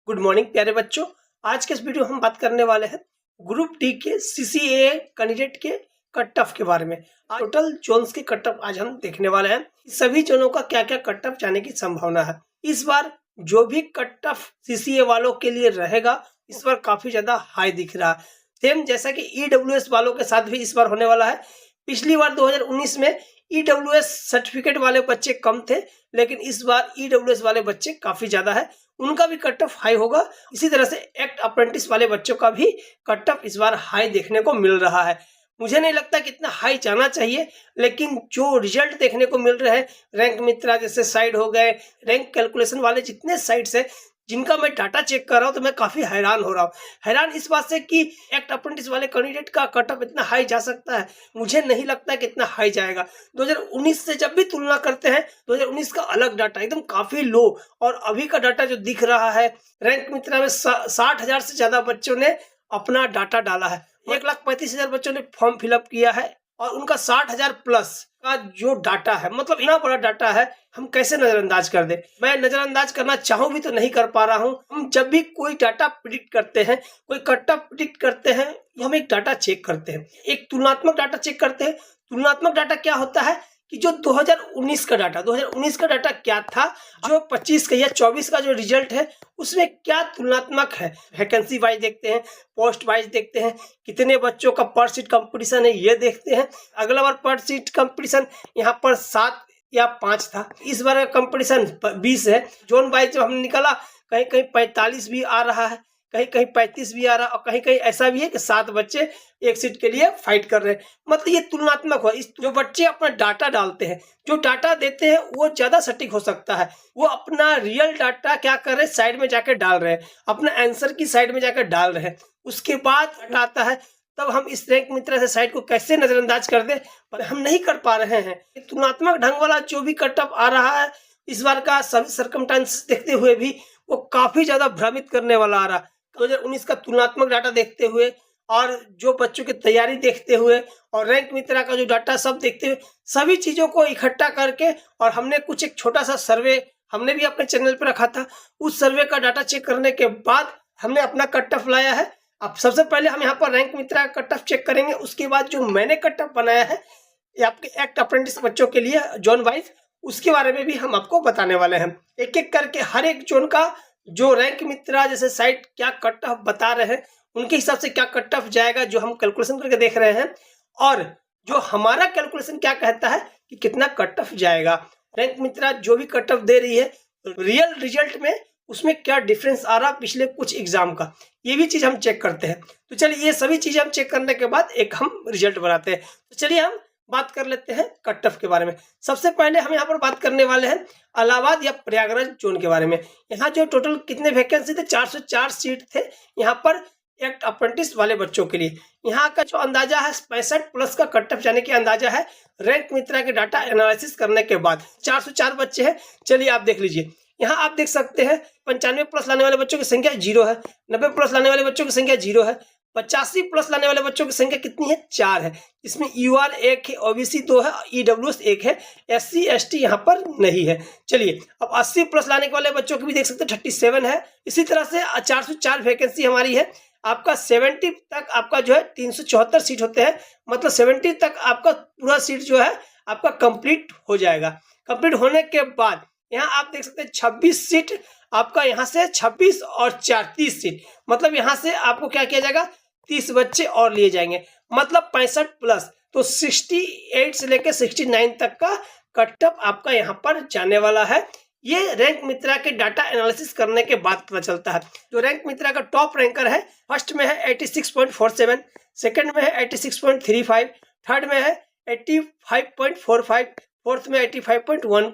Good morning प्यारे बच्चों। आज के इस वीडियो हम बात करने वाले हैं ग्रुप डी के सीसीए कैंडिडेट के कट ऑफ के बारे में। टोटल जोन्स के कट ऑफ आज हम देखने वाले हैं। सभी जोनों का क्या क्या कट ऑफ जाने की संभावना है। इस बार जो भी कट ऑफ सीसीए वालों के लिए रहेगा इस बार काफी ज्यादा हाई दिख रहा है। सेम जैसा कि ईडब्ल्यूएस वालों के साथ भी इस बार होने वाला है। पिछली बार 2019 में ईडब्ल्यूएस सर्टिफिकेट वाले बच्चे कम थे, लेकिन इस बार ईडब्ल्यूएस वाले बच्चे काफी ज्यादा है, उनका भी कट ऑफ हाई होगा। इसी तरह से एक्ट अप्रेंटिस वाले बच्चों का भी कट ऑफ इस बार हाई देखने को मिल रहा है। मुझे नहीं लगता कि इतना हाई जाना चाहिए, लेकिन जो रिजल्ट देखने को मिल रहे हैं रैंक मित्रा जैसे साइट हो गए, रैंक कैलकुलेशन वाले जितने साइट्स है जिनका मैं डाटा चेक कर रहा हूं तो मैं काफी हैरान हो रहा हूं। हैरान इस बात से कि एक्ट अप्रेंटिस वाले कैंडिडेट का कट ऑफ इतना हाई जा सकता है। मुझे नहीं लगता कि इतना हाई जाएगा। 2019 से जब भी तुलना करते हैं 2019 का अलग डाटा एकदम काफी लो, और अभी का डाटा जो दिख रहा है रैंक मित्रा में 60,000 से ज्यादा बच्चों ने अपना डाटा डाला है। 1,35,000 बच्चों ने फॉर्म फिलअप किया है और उनका 60,000 प्लस का जो डाटा है, मतलब इतना बड़ा डाटा है, हम कैसे नजरअंदाज कर दे। मैं नजरअंदाज करना चाहूं भी तो नहीं कर पा रहा हूं। हम जब भी कोई डाटा प्रिडिक्ट करते हैं, कोई कट ऑफ प्रिडिक्ट करते हैं, हम एक डाटा चेक करते हैं, एक तुलनात्मक डाटा चेक करते हैं। तुलनात्मक डाटा क्या होता है कि जो 2019 का डाटा क्या था, जो 25 का या 24 का जो रिजल्ट है उसमें क्या तुलनात्मक है। वैकेंसी वाइज देखते हैं, पोस्ट वाइज देखते हैं, कितने बच्चों का पर सीट कंपटीशन है ये देखते हैं। अगला बार पर सीट कंपटीशन यहाँ पर 7 या 5 था, इस बार कंपटीशन 20 है। जोन वाइज जब हमने निकाला कहीं कहीं 45 भी आ रहा है, कहीं कहीं 35 भी आ रहा है, और कहीं कहीं ऐसा भी है कि 7 बच्चे एक सीट के लिए फाइट कर रहे हैं। मतलब ये तुलनात्मक हुआ। इस जो बच्चे अपना डाटा डालते हैं, जो डाटा देते हैं वो ज्यादा सटीक हो सकता है। वो अपना रियल डाटा क्या कर रहे हैं, साइड में जाकर डाल रहे हैं, अपना आंसर की साइड में जाकर डाल रहे हैं, उसके बाद आता है। तब हम इस रैंक मित्रा से साइड को कैसे नजरअंदाज कर दे, पर हम नहीं कर पा रहे हैं। तुलनात्मक ढंग वाला जो भी कट ऑफ आ रहा है इस बार का सभी सर्कमस्टेंस देखते हुए भी वो काफी ज्यादा भ्रमित करने वाला आ रहा है। 2019 का तुलनात्मक डाटा देखते हुए और जो बच्चों की तैयारी देखते हुए और रैंक मित्रा का जो डाटा सब देखते हुए, सभी चीजों को इकट्ठा करके, और हमने कुछ एक छोटा सा सर्वे हमने भी अपने चैनल पर रखा था, उस सर्वे का डाटा चेक करने के बाद हमने अपना कट ऑफ लाया है। अब सबसे पहले हम यहाँ पर रैंक मित्रा का कट ऑफ चेक करेंगे, उसके बाद जो मैंने कट ऑफ बनाया है आपके एक्ट अप्रेंटिस बच्चों के लिए जोन वाइज, उसके बारे में भी हम आपको बताने वाले हैं। एक एक करके हर एक जोन का जो रैंक मित्रा जैसे साइट क्या कट ऑफ बता रहे हैं उनके हिसाब से क्या कट ऑफ जाएगा, जो हम कैलकुलेशन करके देख रहे हैं, और जो हमारा कैलकुलेशन क्या कहता है कि कितना कट ऑफ जाएगा। रैंक मित्रा जो भी कट ऑफ दे रही है रियल रिजल्ट में उसमें क्या डिफरेंस आ रहा पिछले कुछ एग्जाम का, ये भी चीज हम चेक करते हैं। तो चलिए ये सभी चीजें हम चेक करने के बाद एक हम रिजल्ट बनाते हैं। तो चलिए हम बात कर लेते हैं कट ऑफ के बारे में। सबसे पहले हम यहाँ पर बात करने वाले हैं इलाहाबाद या प्रयागराज जोन के बारे में। यहाँ जो टोटल कितने वैकेंसी थे, 404 सीट थे यहाँ पर एक्ट अप्रेंटिस वाले बच्चों के लिए। यहाँ का जो अंदाजा है 65 प्लस का कट ऑफ जाने की अंदाजा है रैंक मित्रा के डाटा एनालिसिस करने के बाद। 404 बच्चे हैं। चलिए आप देख लीजिए, यहाँ आप देख सकते हैं 95 प्लस लाने वाले बच्चों की संख्या 0 है, 90 प्लस लाने वाले बच्चों की संख्या 0 है, 85 प्लस लाने वाले बच्चों की संख्या कितनी है, 4 है। इसमें यूआर 1 है, ओबीसी 2 है, ईडब्ल्यूएस 1 है, एससी एसटी यहाँ पर नहीं है। चलिए अब 80 प्लस लाने वाले बच्चों की भी देख सकते हैं 37 है। इसी तरह से 404 वैकेंसी हमारी है। आपका 70 तक आपका जो है 374 सीट होते हैं, मतलब 70 तक आपका पूरा सीट जो है आपका कंप्लीट हो जाएगा। कंप्लीट होने के बाद यहाँ आप देख सकते हैं 26 सीट आपका, यहाँ से 26 और 4 30 सीट, मतलब यहाँ से आपको क्या किया जाएगा, 30 बच्चे और लिए जाएंगे, मतलब 65 प्लस। तो 68 से लेकर 69 तक का कट ऑफ आपका यहाँ पर जाने वाला है। ये रैंक मित्रा के डाटा एनालिसिस करने के बाद पता चलता है। जो रैंक मित्रा का टॉप रैंकर है, फर्स्ट में है 86.47, सेकंड में है 86.35, थर्ड में है 85.45, फोर्थ में 85.12।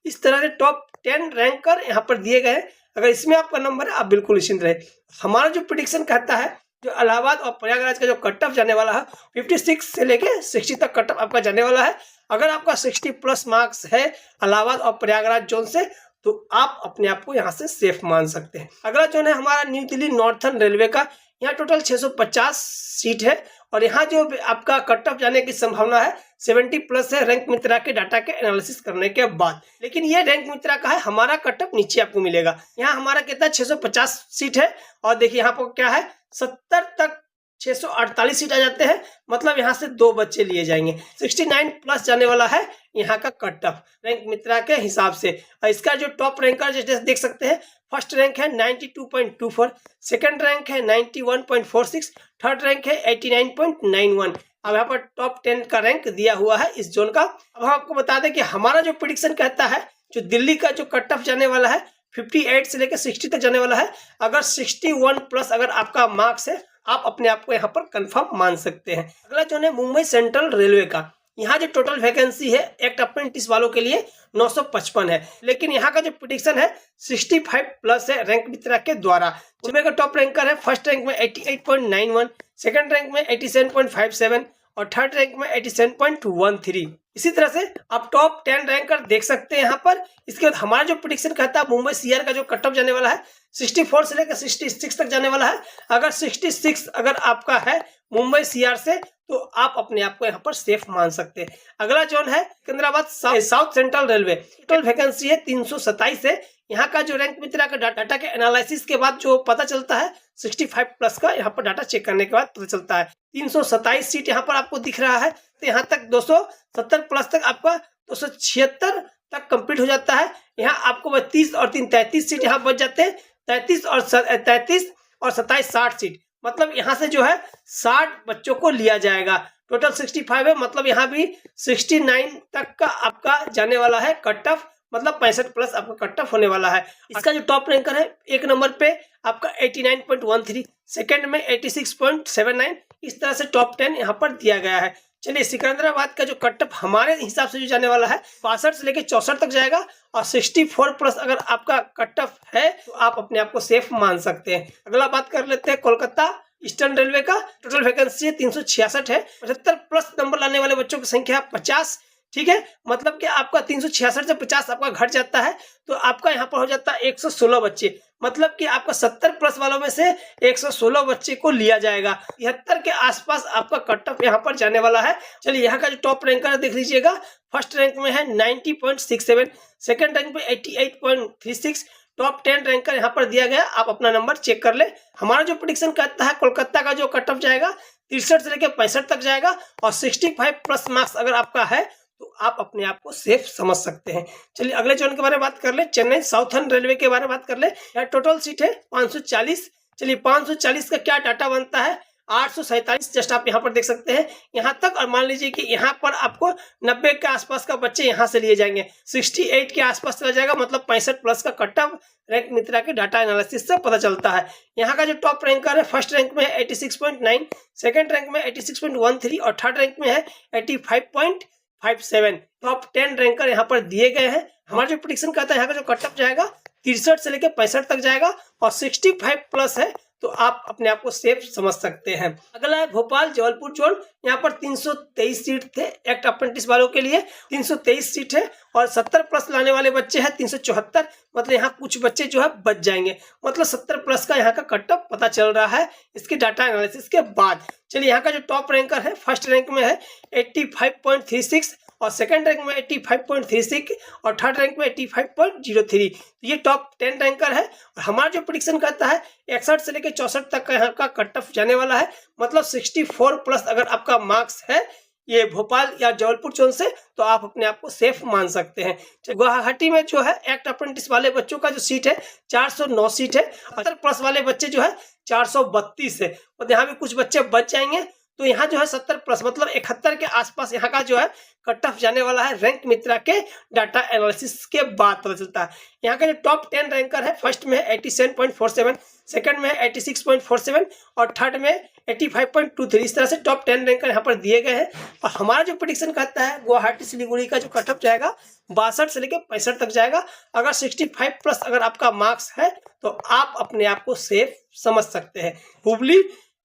इस तरह से टॉप 10 रैंकर यहाँ पर दिए गए हैं। अगर इसमें आपका नंबर है आप बिल्कुल निश्चिंत रहे। हमारा जो प्रेडिक्शन कहता है जो इलाहाबाद और प्रयागराज का जो कट ऑफ जाने वाला है 56 से लेके 60 तक कट ऑफ आपका जाने वाला है। अगर आपका 60 प्लस मार्क्स है इलाहाबाद और प्रयागराज जोन से तो आप अपने आप को यहाँ से सेफ मान सकते हैं। अगला जोन है हमारा न्यू दिल्ली नॉर्थर्न रेलवे का। यहाँ टोटल 650 सीट है और यहाँ जो आपका कट ऑफ जाने की संभावना है 70 प्लस है रैंक मित्रा के डाटा के एनालिसिस करने के बाद। लेकिन ये रैंक मित्रा का है, हमारा कट ऑफ नीचे आपको मिलेगा। यहाँ हमारा कितना 650 सीट है और देखिए यहाँ पर क्या है 70 तक 648 सीट आ जाते हैं, मतलब यहाँ से 2 बच्चे लिए जाएंगे। 69 प्लस जाने वाला है यहाँ का कट ऑफ रैंक मित्रा के हिसाब से। और इसका जो टॉप रैंकर जैसे देख सकते हैं, फर्स्ट रैंक है 92.24, सेकंड रैंक है 91.46, थर्ड रैंक है 89.91। अब यहाँ पर टॉप 10 का रैंक दिया हुआ है इस जोन का। अब हम आपको बता दें कि हमारा जो प्रेडिक्शन कहता है, जो दिल्ली का जो कट ऑफ जाने वाला है 58 से लेकर 60 तक जाने वाला है। अगर 61 प्लस अगर आपका मार्क्स है, आप अपने आप को यहाँ पर कंफर्म मान सकते हैं। अगला जो है मुंबई सेंट्रल रेलवे का, यहाँ जो टोटल वैकेंसी है एक्ट अप्रेंटिस वालों के लिए 955 है, लेकिन यहाँ का जो प्रेडिक्शन है 65 प्लस है रैंक मित्रा के द्वारा। मुंबई का टॉप रैंकर है फर्स्ट रैंक में 88.91, सेकंड रैंक में 87.57 और थर्ड रैंक में 87.13। इसी तरह से आप टॉप 10 रैंकर देख सकते हैं यहाँ पर। इसके बाद हमारा जो प्रेडिक्शन कहता है मुंबई सीआर का जो कट ऑफ जाने वाला है 64 से लेकर 66 तक जाने वाला है। अगर 66 अगर आपका है मुंबई सीआर से, तो आप अपने आप को यहाँ पर सेफ मान सकते हैं। अगला जोन है Secunderabad south central railway, total vacancy है 327 है। यहाँ का जो रैंक मित्रा का डाटा के एनालिसिस के बाद जो पता चलता है 65 प्लस का, यहाँ पर डाटा चेक करने के बाद पता चलता है 327 सीट यहाँ पर आपको दिख रहा है। तो यहाँ तक 270 प्लस तक आपका 276 तक कंप्लीट हो जाता है। यहाँ आपको 32 और 3 33 सीट यहाँ बच जाते हैं। 33 और 27 60 सीट, मतलब यहाँ से जो है 60 बच्चों को लिया जाएगा। टोटल 65 है, मतलब यहाँ भी 69 तक का आपका जाने वाला है कट ऑफ, मतलब 65 प्लस आपका कट ऑफ होने वाला है। इसका जो टॉप रैंकर है एक नंबर पे आपका 89.13, सेकंड में 86.79। इस तरह से टॉप 10 यहाँ पर दिया गया है। चलिए सिकंदराबाद का जो कट ऑफ हमारे हिसाब से जो जाने वाला है 62 से लेकर 64 तक जाएगा और 64 प्लस अगर आपका कट ऑफ है तो आप अपने आप को सेफ मान सकते हैं। अगला बात कर लेते हैं कोलकाता ईस्टर्न रेलवे का। टोटल वैकेंसी है 366 है। 75 प्लस नंबर लाने वाले बच्चों की संख्या 50, ठीक है। मतलब कि आपका 366 से 50 आपका घट जाता है, तो आपका यहाँ पर हो जाता है 116 बच्चे। मतलब कि आपका 70 प्लस वालों में से 116 बच्चे को लिया जाएगा। 73 के आसपास आपका कट ऑफ यहाँ पर जाने वाला है। चलिए यहाँ का जो टॉप रैंकर देख लीजिएगा, फर्स्ट रैंक में है 90.67, सेकंड रैंक में 88.36, टॉप 10 रैंकर यहाँ पर दिया गया। आप अपना नंबर चेक कर ले। हमारा जो प्रेडिक्शन कहता है कोलकाता का जो कट ऑफ जाएगा 63 से लेकर 65 तक जाएगा और 65 प्लस मार्क्स अगर आपका है तो आप अपने आप को सेफ समझ सकते हैं। चलिए अगले जोन के बारे में बात कर ले, चेन्नई साउथर्न रेलवे के बारे में बात कर ले। यहाँ टोटल सीट है 540। चलिए 540 का क्या डाटा बनता है 847, जस्ट आप यहाँ पर देख सकते हैं यहाँ तक। और मान लीजिए कि यहाँ पर आपको 90 के आसपास का बच्चे यहाँ से लिए जाएंगे, 68 के आसपास चला जाएगा, मतलब 65 प्लस का कट ऑफ रैंक मित्रा के डाटा एनालिसिस से पता चलता है। यहाँ का जो टॉप रैंकर है फर्स्ट रैंक में है 86.9, सेकंड रैंक में 86.13 और थर्ड रैंक में है 85.57। टॉप 10 रैंकर यहाँ पर दिए गए हैं। हमारा जो प्रेडिक्शन कहता है यहाँ का जो कट ऑफ जाएगा 63 से लेकर 65 तक जाएगा और 65 प्लस है, तो आप अपने आप को सेफ समझ सकते हैं। अगला है भोपाल जबलपुर जोन। यहाँ पर 323 सीट थे एक्ट अप्रेंटिस वालों के लिए, 323 सीट है और 70 प्लस लाने वाले बच्चे हैं 374। मतलब यहाँ कुछ बच्चे जो है बच जाएंगे, मतलब 70 प्लस का यहाँ का कट ऑफ पता चल रहा है इसके डाटा एनालिसिस के बाद। चलिए यहाँ का जो टॉप रैंकर है फर्स्ट रैंक में है 85.36 और सेकंड रैंक में 85.36 और थर्ड रैंक में 85.03। ये टॉप 10 रैंकर है। और हमारा जो प्रेडिक्शन कहता है 61 से लेकर 64 तक का यहाँ का कट ऑफ जाने वाला है, मतलब 64 प्लस अगर आपका मार्क्स है ये भोपाल या जबलपुर जोन से, तो आप अपने आप को सेफ मान सकते हैं। गुवाहाटी में जो है एक्ट अप्रेंटिस वाले बच्चों का जो सीट है 409 सीट है। 70 प्लस वाले बच्चे जो है 432 है, और यहाँ भी कुछ बच्चे बच जाएंगे। तो यहाँ जो है 70 प्लस मतलब 71 के आसपास यहाँ का जो है कट ऑफ जाने वाला है रैंक मित्रा के डाटा एनालिसिस के बाद पता चलता है। यहाँ का जो टॉप 10 रैंकर है फर्स्ट में 87.47, सेकंड में 86.47 और थर्ड में 85.23। इस तरह से टॉप 10 रैंकर यहाँ पर दिए गए हैं। और हमारा जो प्रेडिक्शन कहता है गुवाहाटी सिलीगुड़ी का जो कट ऑफ जाएगा 62 से लेकर 65 तक जाएगा। अगर 65 प्लस अगर आपका मार्क्स है तो आप अपने आप को सेफ समझ सकते हैं। हुबली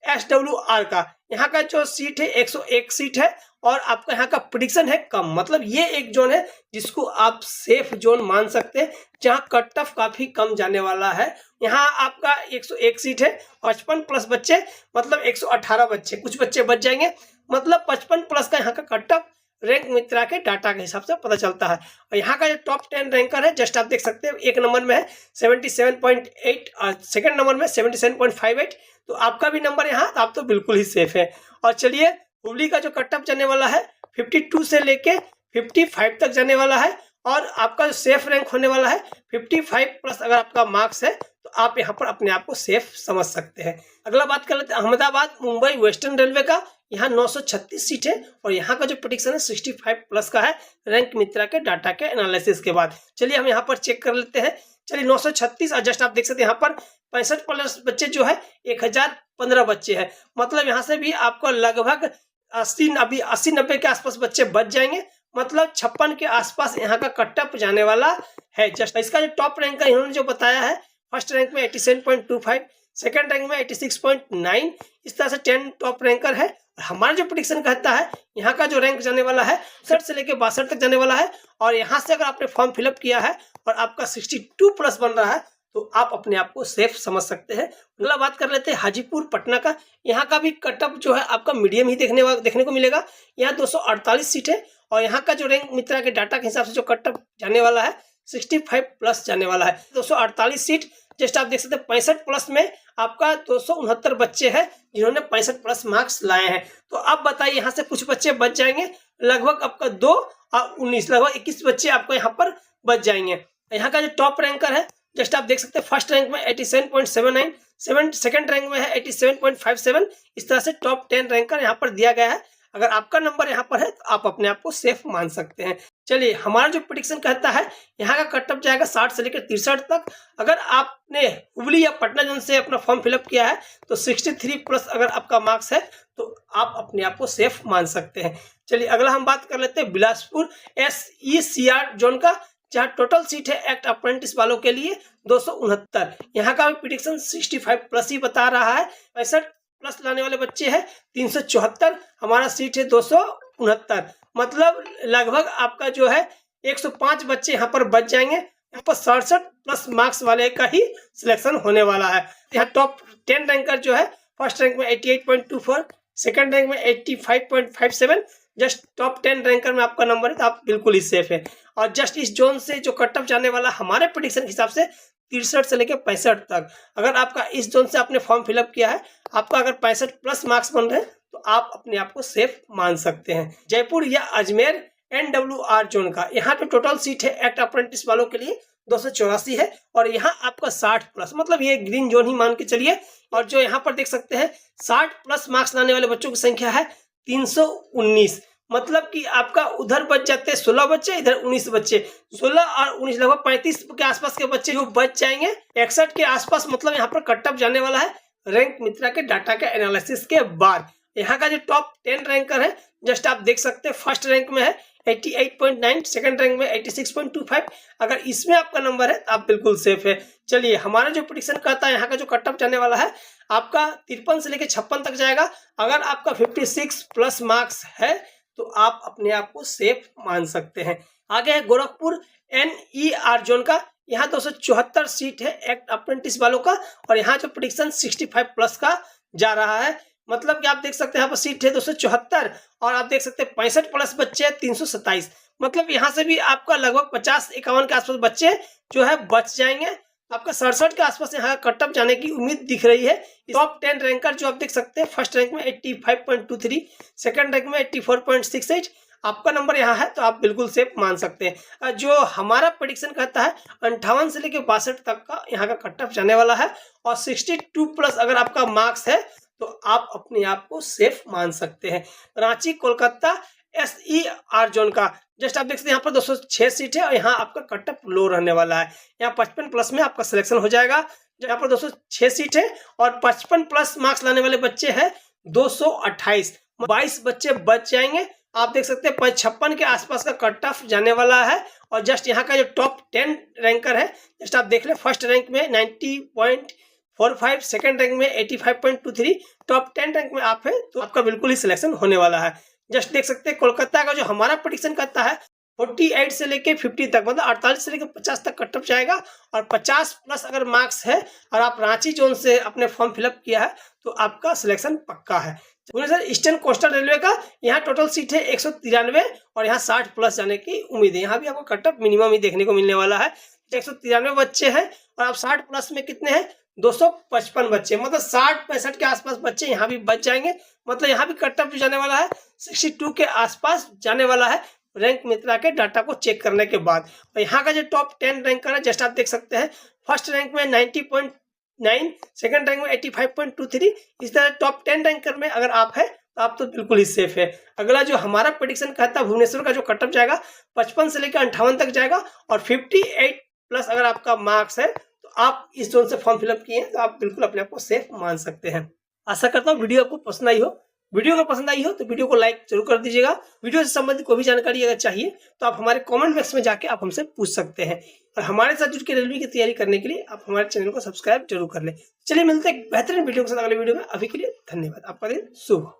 SWR का यहाँ का जो सीट है 101 सीट है और आपका यहाँ का प्रेडिक्शन है कम, मतलब ये एक जोन है जिसको आप सेफ जोन मान सकते हैं, जहाँ कट ऑफ काफी कम जाने वाला है। यहाँ आपका 101 सीट है, 55 प्लस बच्चे मतलब 118 बच्चे, कुछ बच्चे बच जाएंगे, मतलब 55 प्लस का यहाँ का कट ऑफ रैंक मित्रा के डाटा के हिसाब से पता चलता है। और यहाँ का जो टॉप 10 रैंकर है, जस्ट आप देख सकते हैं, एक नंबर में है 77.8 और सेकंड नंबर में 77.58। तो आपका भी नंबर यहाँ, आप तो बिल्कुल ही सेफ है। और चलिए, हुबली का जो कट ऑफ जाने वाला है 52 से लेके 55 तक जाने वाला है, और आपका जो सेफ रैंक होने वाला है 55 प्लस अगर आपका मार्क्स है तो आप यहाँ पर अपने आप को सेफ समझ सकते हैं। अगला बात कर लेते हैं अहमदाबाद मुंबई वेस्टर्न रेलवे का। यहाँ 936 सीट है और यहाँ का जो प्रेडिक्शन है 65 प्लस का है रैंक मित्रा के डाटा के एनालिसिस के बाद। चलिए हम यहाँ पर चेक कर लेते हैं। चलिए 936 और जस्ट आप देख सकते हैं यहाँ पर 65 प्लस बच्चे जो है 1015 बच्चे हैं। मतलब यहाँ से भी आपको लगभग 80-90 के आसपास बच्चे बच जाएंगे। मतलब 56 के आसपास यहाँ का कट ऑफ जाने वाला है। जस्ट इसका जो टॉप रैंक का इन्होंने जो बताया है, फर्स्ट रैंक में 87.25, सेकंड रैंक में 86.9, इस तरह से 10 टॉप रैंकर है। हमारा जो प्रेडिक्शन कहता है यहाँ का जो रैंक जाने वाला है 60 से लेकर 62 तक जाने वाला है। और यहाँ से अगर आपने फॉर्म फिलअप किया है और आपका 62 प्लस बन रहा है तो आप अपने आप को सेफ समझ सकते हैं। अगला बात कर लेते हैं हाजीपुर पटना का। यहाँ का भी कट ऑफ जो है आपका मीडियम ही देखने को मिलेगा। यहाँ 248 सीट है और यहाँ का जो रैंक मित्रा के डाटा के हिसाब से जो कट ऑफ जाने वाला है 65 प्लस जाने वाला है। 248 सीट, जस्ट आप देख सकते हैं 65 प्लस में आपका 269 बच्चे हैं जिन्होंने 65 प्लस मार्क्स लाए हैं। तो आप बताइए, यहाँ से कुछ बच्चे बच जाएंगे, लगभग आपका 2 और 19, लगभग 21 बच्चे आपको यहाँ पर बच जाएंगे। यहाँ का जो टॉप रैंकर है, जस्ट आप देख सकते हैं, फर्स्ट रैंक में 87.79, सेकंड रैंक में है 87.57। इस तरह से टॉप 10 रैंकर यहाँ पर दिया गया है। अगर आपका नंबर यहाँ पर है तो आप अपने आप को सेफ मान सकते हैं। चलिए, हमारा जो प्रेडिक्शन कहता है यहाँ का कट ऑफ जाएगा 60 से लेकर 63 तक। अगर आपने हुबली या पटना जोन से अपना फॉर्म फिलअप किया है तो 63 प्लस अगर आपका मार्क्स है तो आप अपने आप को सेफ मान सकते हैं। चलिए, अगला हम बात कर लेते हैं बिलासपुर SECR जोन का, जहाँ टोटल सीट है एक्ट अप्रेंटिस वालों के लिए 269। यहाँ का भी प्रेडिक्शन 65 प्लस ही बता रहा है। 65 प्लस लाने वाले बच्चे हैं 374, हमारा सीट है 269। मतलब लगभग आपका जो है 105 बच्चे यहाँ पर बच जाएंगे। यहाँ पर 67 प्लस मार्क्स वाले का ही सिलेक्शन होने वाला है। यहाँ टॉप 10 रैंकर जो है, फर्स्ट रैंक में 88.24, सेकंड रैंक में 85.57, जस्ट टॉप 10 रैंकर में आपका नंबर है तो आप बिल्कुल ही सेफ है। और जस्ट इस जोन से जो कट ऑफ जाने वाला हमारे प्रेडिक्शन के हिसाब से 63 से लेकर 65 तक। अगर आपका इस जोन से आपने फॉर्म फिलअप किया है, आपका अगर 65 प्लस मार्क्स बन रहे हैं तो आप अपने आप को सेफ मान सकते हैं। जयपुर या अजमेर NWR जोन का, यहाँ पे टोटल सीट है एक्ट अप्रेंटिस वालों के लिए 284 है और यहाँ आपका 60 प्लस, मतलब ये ग्रीन जोन ही मान के चलिए। और जो यहाँ पर देख सकते हैं 60 प्लस मार्क्स लाने वाले बच्चों की संख्या है 319। मतलब कि आपका उधर बच जाते हैं 16 बच्चे, इधर 19 बच्चे, 16 और 19 लगभग 35 के आसपास के बच्चे जो बच जाएंगे 61 के आसपास। मतलब यहाँ पर कट ऑफ जाने वाला है रैंक मित्रा के डाटा के एनालिसिस के बाद। यहाँ का जो टॉप 10 रैंकर है, जस्ट आप देख सकते हैं, फर्स्ट रैंक में है 88.9, सेकंड रैंक में 86.25। अगर इसमें आपका नंबर है तो आप बिल्कुल सेफ है। चलिए, हमारा जो प्रेडिक्शन कहता है यहाँ का जो कट ऑफ जाने वाला है आपका 53 से लेकर 56 तक जाएगा। अगर आपका 56 प्लस मार्क्स है तो आप अपने आप को सेफ मान सकते हैं। आगे है गोरखपुर NER जोन का, यहाँ 274 सीट है एक्ट अप्रेंटिस वालों का और यहाँ जो प्रेडिक्शन 65 प्लस का जा रहा है। मतलब कि आप देख सकते हैं यहाँ पर सीट है 274 और आप देख सकते हैं 65 प्लस बच्चे हैं 327। मतलब यहाँ से भी आपका लगभग 50-51 के आसपास बच्चे जो है बच जाएंगे। आपका 67 के आसपास यहाँ कट ऑफ जाने की उम्मीद दिख रही है। टॉप 10 रैंकर जो आप देख सकते हैं, फर्स्ट रैंक में 85.23, सेकंड रैंक में 84.68। आपका नंबर यहाँ है तो आप बिल्कुल सेफ मान सकते हैं। जो हमारा प्रेडिक्शन कहता है 58 से लेकर 62 तक का यहाँ का कट ऑफ जाने वाला है और 62 प्लस अगर आपका मार्क्स है तो आप अपने आप को सेफ मान सकते हैं। रांची कोलकाता SER जोन का, जस्ट आप देख सकते हैं यहाँ पर 206 सीट है और यहाँ आपका कट ऑफ लो रहने वाला है। यहाँ 55 प्लस में आपका सिलेक्शन हो जाएगा। यहाँ पर 206 सीट है और 55 प्लस मार्क्स लाने वाले बच्चे हैं 228, 22 बच्चे बच जाएंगे। आप देख सकते हैं 56 के आसपास का कट ऑफ जाने वाला है। और जस्ट यहाँ का जो टॉप 10 रैंकर है, जस्ट आप देख ले, फर्स्ट रैंक में 90.45, सेकंड रैंक में 85.23, टॉप 10 रैंक में आप है तो आपका बिल्कुल ही सिलेक्शन होने वाला है। जस्ट देख सकते हैं कोलकाता का जो हमारा प्रेडिक्शन करता है 48 से लेके 50 तक, मतलब 48 से लेके 50 तक कट ऑफ जाएगा। और 50 प्लस अगर मार्क्स है और आप रांची जोन से अपने फॉर्म फिलअप किया है तो आपका सिलेक्शन पक्का है। सर ईस्टर्न कोस्टल रेलवे का यहाँ टोटल सीट है 193 और यहाँ 60 प्लस जाने की उम्मीद है। यहाँ भी आपको कट ऑफ मिनिमम ही देखने को मिलने वाला है। 193 बच्चे हैं और आप 60 प्लस में कितने हैं, 255 बच्चे, मतलब 60-65 के आसपास बच्चे यहाँ भी बच जाएंगे। मतलब यहाँ भी कट ऑफ जाने वाला है 62 के आसपास जाने वाला है रैंक मित्रा के डाटा को चेक करने के बाद। और यहाँ का जो टॉप 10 रैंकर है जस्ट आप देख सकते हैं, फर्स्ट रैंक में 90.9, सेकंड रैंक में 85.23। इस तरह टॉप 10 रैंकर में अगर आप है तो आप तो बिल्कुल ही सेफ है। अगला जो हमारा प्रेडिक्शन कहता है भुवनेश्वर का जो कट ऑफ जाएगा 55 से लेकर 58 तक जाएगा और 58 प्लस अगर आपका मार्क्स है तो आप इस जोन से फॉर्म फिलअप किए तो आप बिल्कुल अपने आप को सेफ मान सकते हैं। आशा करता हूँ वीडियो आपको पसंद आई हो। वीडियो अगर पसंद आई हो तो वीडियो को लाइक जरूर कर दीजिएगा। वीडियो से संबंधित कोई भी जानकारी अगर चाहिए तो आप हमारे कमेंट बॉक्स में जाके आप हमसे पूछ सकते हैं। और हमारे साथ जुड़ के रेलवे की तैयारी करने के लिए आप हमारे चैनल को सब्सक्राइब जरूर कर लें। चलिए मिलते हैं एक बेहतरीन वीडियो के साथ अगले वीडियो में। अभी के लिए धन्यवाद। आपका दिन शुभ हो।